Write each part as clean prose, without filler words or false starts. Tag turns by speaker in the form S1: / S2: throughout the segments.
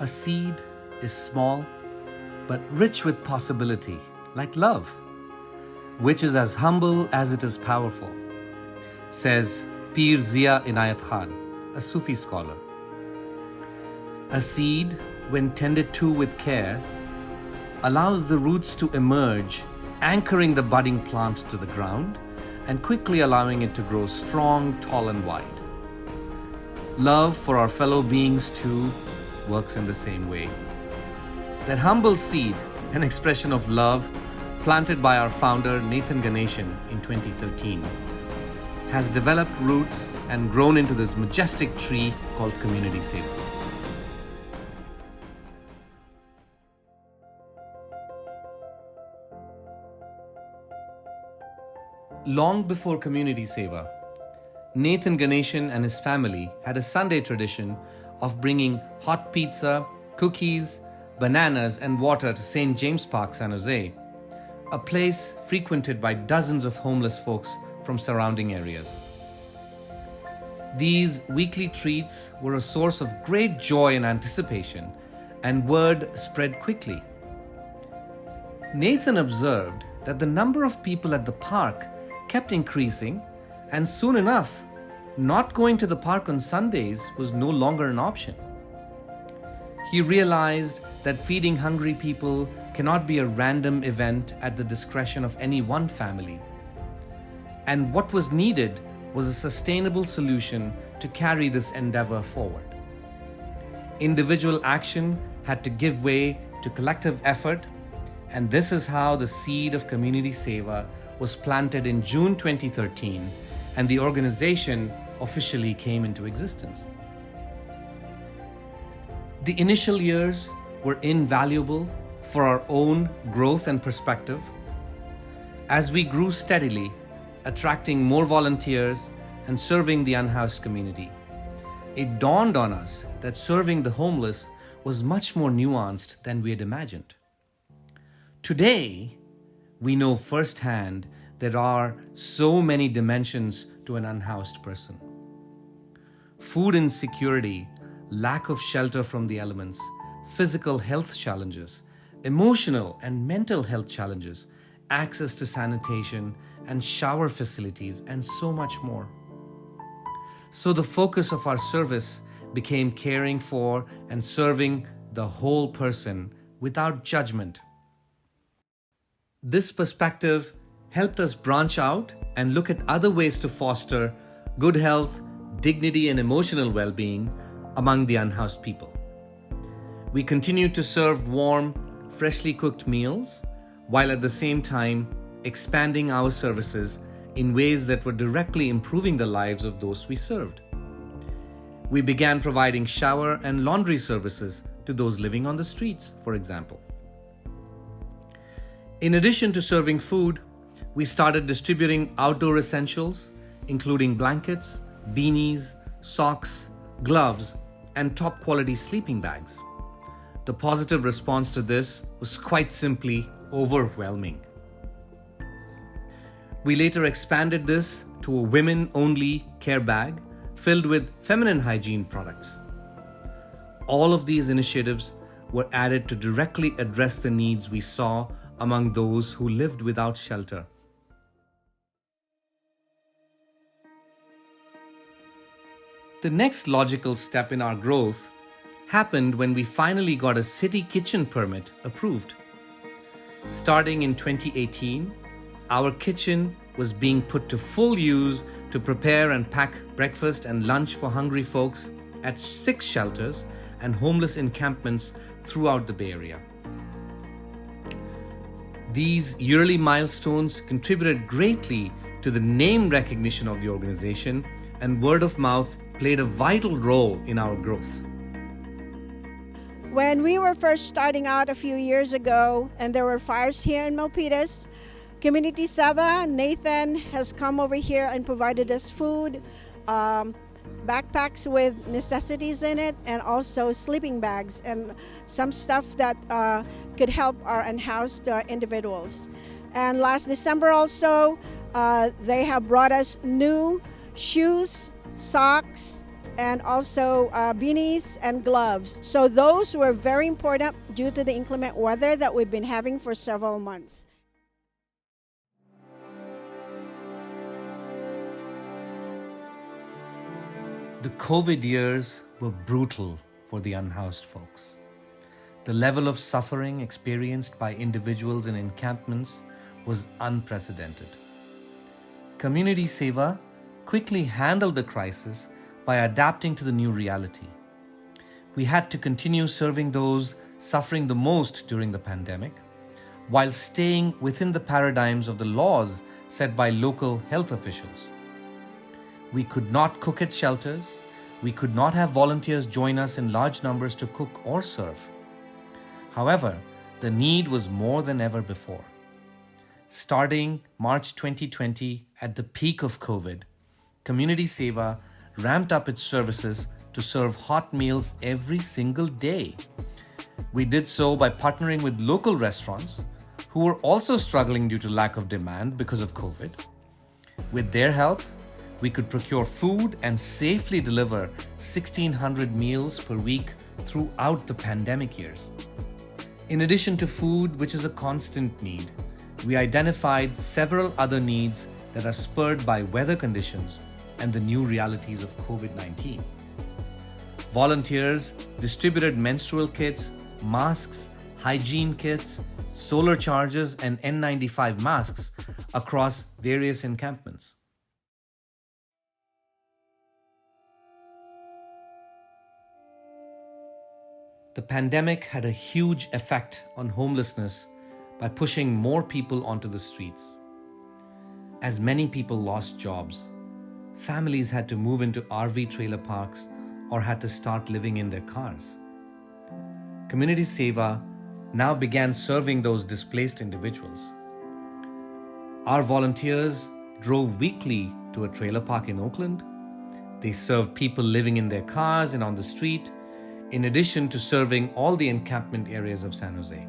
S1: A seed is small but rich with possibility, like love, which is as humble as it is powerful, says Pir Zia Inayat Khan, a Sufi scholar. A seed, when tended to with care, allows the roots to emerge, anchoring the budding plant to the ground and quickly allowing it to grow strong, tall, and wide. Love for our fellow beings too works in the same way. That humble seed, an expression of love planted by our founder Nathan Ganeshan in 2013, has developed roots and grown into this majestic tree called Community Seva. Long before Community Seva, Nathan Ganeshan and his family had a Sunday tradition of bringing hot pizza, cookies, bananas, and water to St. James Park, San Jose, a place frequented by dozens of homeless folks from surrounding areas. These weekly treats were a source of great joy and anticipation, and word spread quickly. Nathan observed that the number of people at the park kept increasing, and soon enough, not going to the park on Sundays was no longer an option. He realized that feeding hungry people cannot be a random event at the discretion of any one family. And what was needed was a sustainable solution to carry this endeavor forward. Individual action had to give way to collective effort, and this is how the seed of Community Seva was planted in June 2013, and the organization officially came into existence. The initial years were invaluable for our own growth and perspective. As we grew steadily, attracting more volunteers and serving the unhoused community, it dawned on us that serving the homeless was much more nuanced than we had imagined. Today, we know firsthand there are so many dimensions to an unhoused person. Food insecurity, lack of shelter from the elements, physical health challenges, emotional and mental health challenges, access to sanitation and shower facilities, and so much more. So the focus of our service became caring for and serving the whole person without judgment. This perspective helped us branch out and look at other ways to foster good health, dignity, and emotional well-being among the unhoused people. We continued to serve warm, freshly cooked meals, while at the same time expanding our services in ways that were directly improving the lives of those we served. We began providing shower and laundry services to those living on the streets, for example. In addition to serving food, we started distributing outdoor essentials, including blankets, beanies, socks, gloves, and top-quality sleeping bags. The positive response to this was quite simply overwhelming. We later expanded this to a women-only care bag filled with feminine hygiene products. All of these initiatives were added to directly address the needs we saw among those who lived without shelter. The next logical step in our growth happened when we finally got a city kitchen permit approved. Starting in 2018, our kitchen was being put to full use to prepare and pack breakfast and lunch for hungry folks at 6 shelters and homeless encampments throughout the Bay Area. These yearly milestones contributed greatly to the name recognition of the organization, and word of mouth played a vital role in our growth.
S2: When we were first starting out a few years ago and there were fires here in Milpitas, Community Seva, Nathan has come over here and provided us food, backpacks with necessities in it, and also sleeping bags and some stuff that could help our unhoused individuals. And last December also, they have brought us new shoes, socks, and also beanies and gloves. So those were very important due to the inclement weather that we've been having for several months.
S1: The COVID years were brutal for the unhoused folks. The level of suffering experienced by individuals in encampments was unprecedented. Community Seva quickly handled the crisis by adapting to the new reality. We had to continue serving those suffering the most during the pandemic, while staying within the paradigms of the laws set by local health officials. We could not cook at shelters. We could not have volunteers join us in large numbers to cook or serve. However, the need was more than ever before. Starting March 2020, at the peak of COVID, Community Seva ramped up its services to serve hot meals every single day. We did so by partnering with local restaurants who were also struggling due to lack of demand because of COVID. With their help, we could procure food and safely deliver 1,600 meals per week throughout the pandemic years. In addition to food, which is a constant need, we identified several other needs that are spurred by weather conditions and the new realities of COVID-19. Volunteers distributed menstrual kits, masks, hygiene kits, solar chargers, and N95 masks across various encampments. The pandemic had a huge effect on homelessness by pushing more people onto the streets. As many people lost jobs, families had to move into RV trailer parks or had to start living in their cars. Community Seva now began serving those displaced individuals. Our volunteers drove weekly to a trailer park in Oakland. They served people living in their cars and on the street, in addition to serving all the encampment areas of San Jose.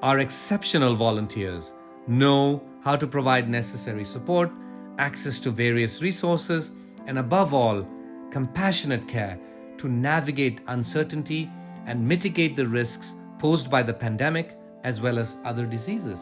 S1: Our exceptional volunteers know how to provide necessary support, access to various resources, and above all, compassionate care to navigate uncertainty and mitigate the risks posed by the pandemic as well as other diseases.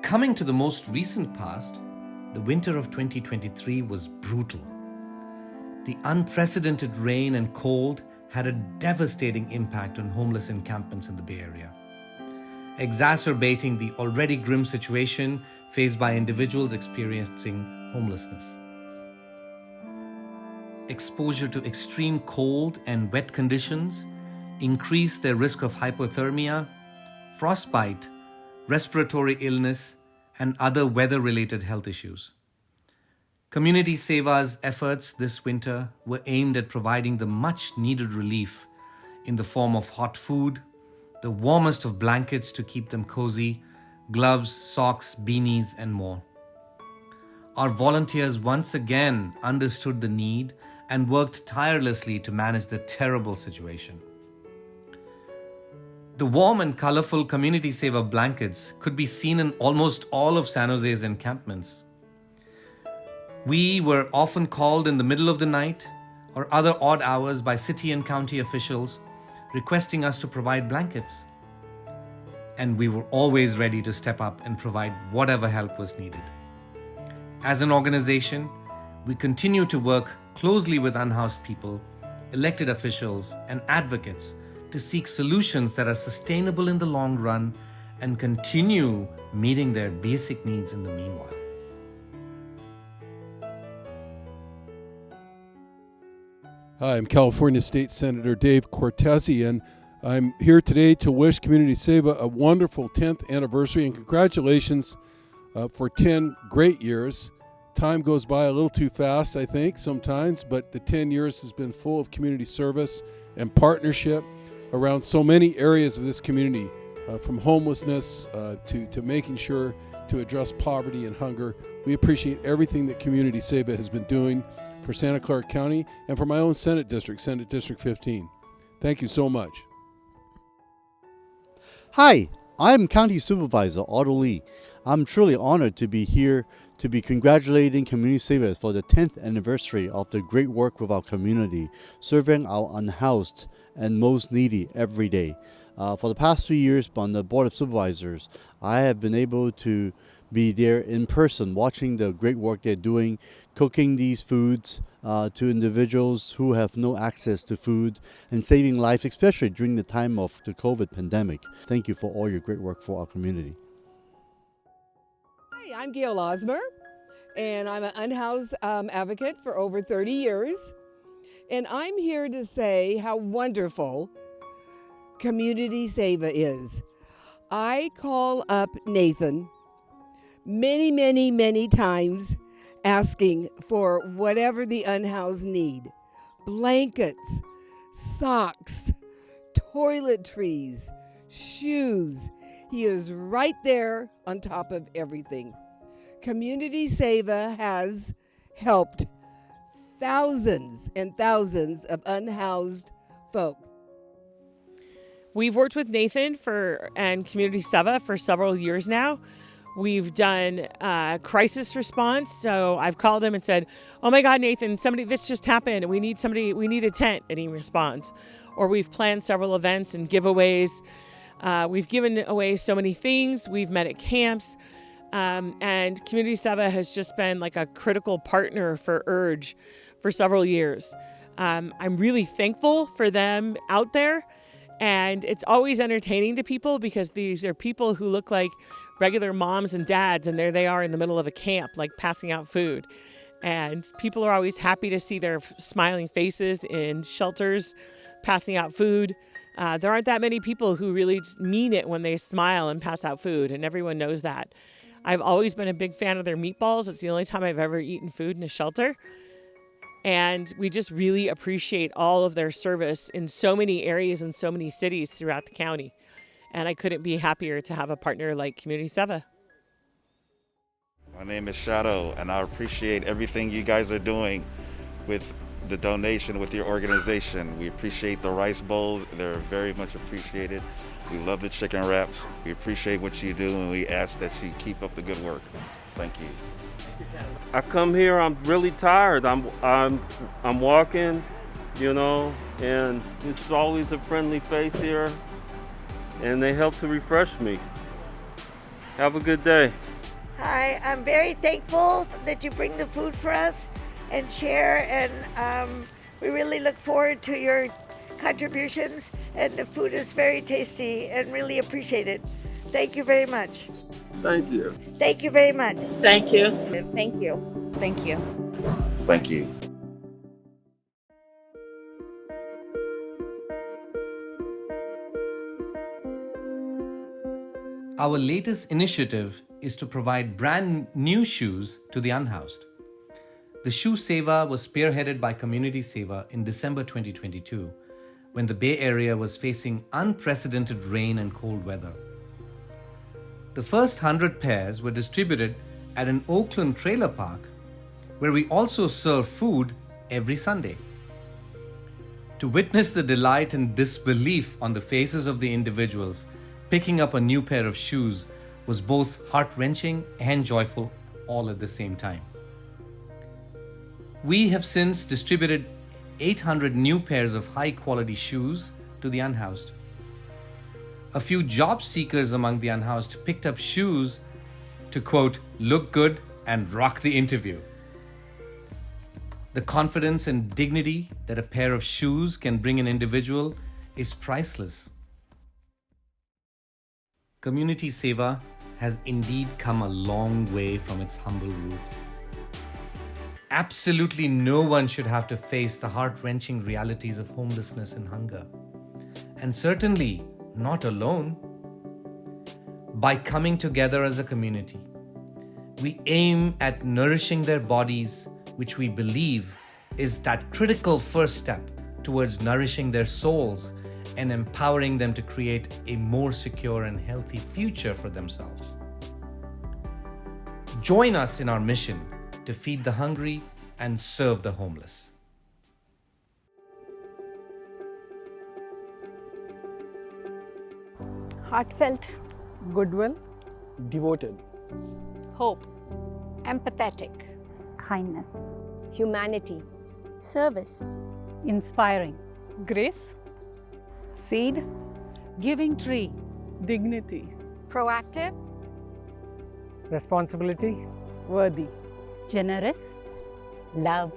S1: Coming to the most recent past, the winter of 2023 was brutal. The unprecedented rain and cold had a devastating impact on homeless encampments in the Bay Area, exacerbating the already grim situation faced by individuals experiencing homelessness. Exposure to extreme cold and wet conditions increased their risk of hypothermia, frostbite, respiratory illness, and other weather-related health issues. Community Seva's efforts this winter were aimed at providing the much-needed relief in the form of hot food, the warmest of blankets to keep them cozy, gloves, socks, beanies, and more. Our volunteers once again understood the need and worked tirelessly to manage the terrible situation. The warm and colorful Community Seva blankets could be seen in almost all of San Jose's encampments. We were often called in the middle of the night or other odd hours by city and county officials requesting us to provide blankets. And we were always ready to step up and provide whatever help was needed. As an organization, we continue to work closely with unhoused people, elected officials, and advocates to seek solutions that are sustainable in the long run and continue meeting their basic needs in the meanwhile.
S3: Hi, I'm California State Senator Dave Cortese, and I'm here today to wish Community Seva a wonderful 10th anniversary and congratulations for 10 great years. Time goes by a little too fast, I think, sometimes, but the 10 years has been full of community service and partnership around so many areas of this community, from homelessness to making sure to address poverty and hunger. We appreciate everything that Community Seva has been doing for Santa Clara County and for my own Senate District, Senate District 15. Thank you so much.
S4: Hi, I'm County Supervisor Otto Lee. I'm truly honored to be here to be congratulating Community Seva for the 10th anniversary of the great work with our community, serving our unhoused and most needy every day. For the past 3 years on the Board of Supervisors, I have been able to be there in person, watching the great work they're doing, cooking these foods to individuals who have no access to food, and saving lives, especially during the time of the COVID pandemic. Thank you for all your great work for our community.
S5: Hi, I'm Gail Osmer, and I'm an unhoused advocate for over 30 years. And I'm here to say how wonderful Community Seva is. I call up Nathan many times asking for whatever the unhoused need. Blankets, socks, toiletries, shoes. He is right there on top of everything. Community Seva has helped thousands and thousands of unhoused folks.
S6: We've worked with Nathan and Community Seva for several years now. We've done crisis response. So I've called him and said, "Oh my God, Nathan, this just happened. We need a tent," and he responds. Or we've planned several events and giveaways. We've given away so many things. We've met at camps. And Community Seva has just been like a critical partner for URGE for several years. I'm really thankful for them out there. And it's always entertaining to people because these are people who look like regular moms and dads, and there they are in the middle of a camp, like passing out food. And people are always happy to see their smiling faces in shelters, passing out food. There aren't that many people who really just mean it when they smile and pass out food, and everyone knows that. I've always been a big fan of their meatballs. It's the only time I've ever eaten food in a shelter. And we just really appreciate all of their service in so many areas and so many cities throughout the county. And I couldn't be happier to have a partner like Community Seva.
S7: My name is Shadow, and I appreciate everything you guys are doing with the donation with your organization. We appreciate the rice bowls. They're very much appreciated. We love the chicken wraps. We appreciate what you do, and we ask that you keep up the good work. Thank you.
S8: I come here, I'm really tired. I'm walking, and it's always a friendly face here, and they help to refresh me. Have a good day.
S9: Hi, I'm very thankful that you bring the food for us and share, and we really look forward to your contributions, and the food is very tasty and really appreciated. Thank you very much.
S10: Thank you.
S9: Thank you very much.
S11: Thank you.
S9: Thank you.
S11: Thank you.
S7: Thank you.
S1: Our latest initiative is to provide brand new shoes to the unhoused. The Shoe Seva was spearheaded by Community Seva in December 2022, when the Bay Area was facing unprecedented rain and cold weather. The first 100 pairs were distributed at an Oakland trailer park, where we also serve food every Sunday. To witness the delight and disbelief on the faces of the individuals picking up a new pair of shoes was both heart-wrenching and joyful all at the same time. We have since distributed 800 new pairs of high-quality shoes to the unhoused. A few job seekers among the unhoused picked up shoes to, quote, look good and rock the interview. The confidence and dignity that a pair of shoes can bring an individual is priceless. Community Seva has indeed come a long way from its humble roots. Absolutely no one should have to face the heart-wrenching realities of homelessness and hunger. And certainly not alone. By coming together as a community, we aim at nourishing their bodies, which we believe is that critical first step towards nourishing their souls and empowering them to create a more secure and healthy future for themselves. Join us in our mission to feed the hungry and serve the homeless.
S11: Heartfelt.
S5: Goodwill.
S10: Devoted.
S11: Hope.
S10: empathetic,
S11: kindness,
S10: humanity,
S11: service, inspiring,
S12: grace,
S13: seed,
S12: giving tree,
S13: dignity,
S10: proactive,
S12: responsibility, worthy,
S11: generous,
S13: love,